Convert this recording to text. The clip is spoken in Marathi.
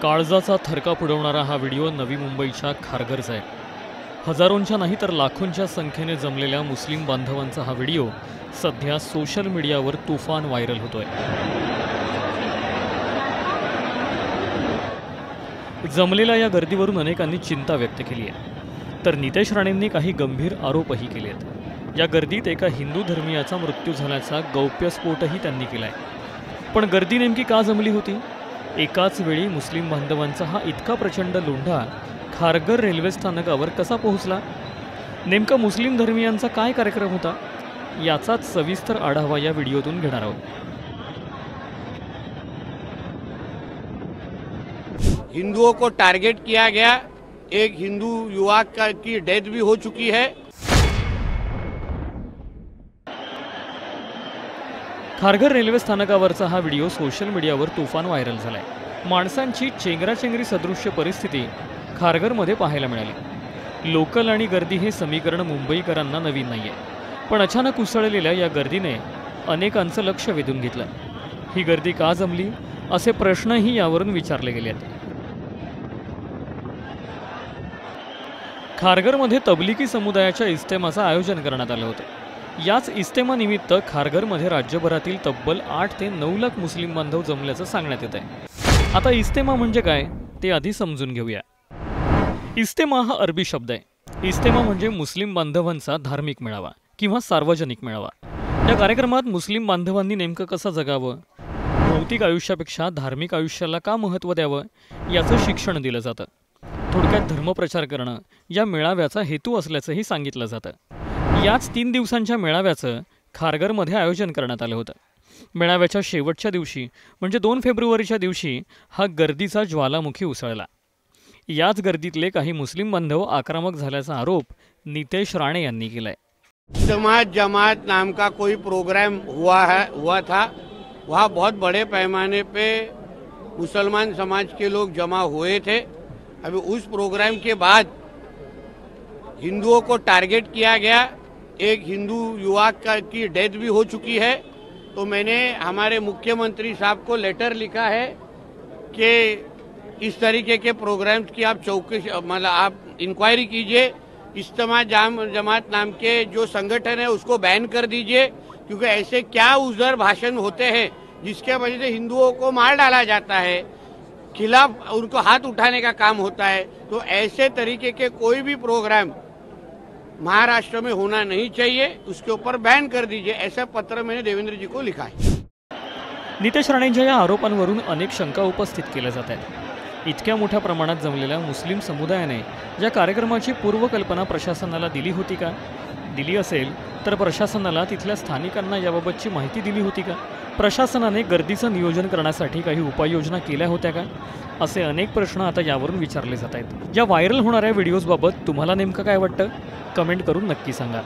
काळजाचा थरकाप उडवणारा हा व्हिडिओ नवी मुंबईच्या खारघरचा आहे। हजारोंच्या नाही तर लाखोंच्या संख्येने जमलेल्या मुस्लिम बांधवांचा हा व्हिडिओ सध्या सोशल मीडियावर तुफान व्हायरल होतोय। जमलेल्या या गर्दीवरून अनेकांनी चिंता व्यक्त केली आहे, तर नितेश राणेंनी काही गंभीर आरोपही केले आहेत। या गर्दीत एका हिंदू धर्मीयाचा मृत्यू झाल्याचा गौप्यस्फोटही त्यांनी केलाय। पण गर्दी नेमकी का जमली होती? एकाच वेळी मुस्लिम बांधवांचा हा इतका प्रचंड लोंढा खारघर रेल्वे स्थानकावर कसा पोहोचला? नेमका मुस्लिम धर्मीयांचा काय कार्यक्रम होता? याचाच सविस्तर आढावा या व्हिडिओतून घेणार आहोत। हिंदुओं को टारगेट किया गया, एक हिंदू युवक की डेथ भी हो चुकी है। खारघर रेल्वे स्थानकावरचा हा व्हिडिओ सोशल मीडियावर तुफान व्हायरल झालाय। माणसांची चेंगराचेंगरी सदृश्य परिस्थिती खारघरमध्ये पाहायला मिळाली। लोकल आणि गर्दी हे समीकरण मुंबईकरांना नवीन नाहीये, पण अचानक उसळलेल्या या गर्दीने अनेकांचं लक्ष वेधून घेतलं। ही गर्दी का जमली असे प्रश्नही यावरून विचारले गेले आहेत। खारघरमध्ये तबलिगी समुदायाच्या इस्तेमाचं आयोजन करण्यात आलं होतं। याच इस्तेमानिमित्त खारघरमध्ये राज्यभरातील तब्बल 8 ते 9 लाख मुस्लिम बांधव जमल्याचं सांगण्यात येत आहे। आता इस्तेमा म्हणजे काय ते आधी समजून घेऊया। इस्तेमा हा अरबी शब्द आहे। इस्तेमा म्हणजे मुस्लिम बांधवांचा धार्मिक मेळावा किंवा सार्वजनिक मेळावा। या कार्यक्रमात मुस्लिम बांधवांनी नेमकं कसं जगावं, भौतिक आयुष्यापेक्षा धार्मिक आयुष्याला का महत्त्व द्यावं याचं शिक्षण दिलं जातं। थोडक्यात धर्मप्रचार करणं या मेळाव्याचा हेतू असल्याचंही सांगितलं जातं। याच 3 दिवसांच्या मेळाव्याचं खारघरमध्ये आयोजन करण्यात आलं होतं। मेळाव्याच्या शेवटच्या दिवशी म्हणजे 2 फेब्रुवारीच्या दिवशी हा गर्दीचा ज्वालामुखी उसळला। याच गर्दीतले काही मुस्लिम बांधव आक्रमक झाल्याचा आरोप नितेश राणे यांनी केलाय। जमात नाम का कोई प्रोग्राम हुआ था। वहाँ बहुत बड़े पैमाने पे मुसलमान समाज के लोग जमा हुए थे। अभी उस प्रोग्राम के बाद हिंदुओं को टारगेट किया गया, एक हिंदू युवक की डेथ भी हो चुकी है। तो मैंने हमारे मुख्यमंत्री साहब को लेटर लिखा है कि इस तरीके के प्रोग्राम्स की आप चौकसी मतलब आप इंक्वायरी कीजिए। इज्तिमा जमात नाम के जो संगठन है उसको बैन कर दीजिए, क्योंकि ऐसे क्या उधर भाषण होते हैं जिसके वजह से हिंदुओं को मार डाला जाता है, खिलाफ उनको हाथ उठाने का काम होता है। तो ऐसे तरीके के कोई भी प्रोग्राम महाराष्ट्र में होना नहीं चाहिए, उसके ऊपर बैन कर दीजिए, ऐसा पत्र मैंने देवेंद्र जी को लिखा है। नितेश राणेंच्या या आरोपांवरून अनेक शंका उपस्थित केल्या जात आहेत। इतक्या मोठ्या प्रमाणात जमलेल्या मुस्लिम समुदायाने या कार्यक्रमाची पूर्वकल्पना प्रशासनाला दिली होती का? दिली असेल तर प्रशासनाला तिथल्या स्थानिकांना याबाबतची माहिती दिली होती का? प्रशासनाने गर्दीचं नियोजन करण्यासाठी काही उपाययोजना केल्या होत्या का? असे अनेक प्रश्न आता यावरून विचारले जात आहेत। या व्हायरल होणाऱ्या व्हिडिओजबाबत तुम्हाला नेमकं काय वाटतं? कमेंट करून नक्की सांगा।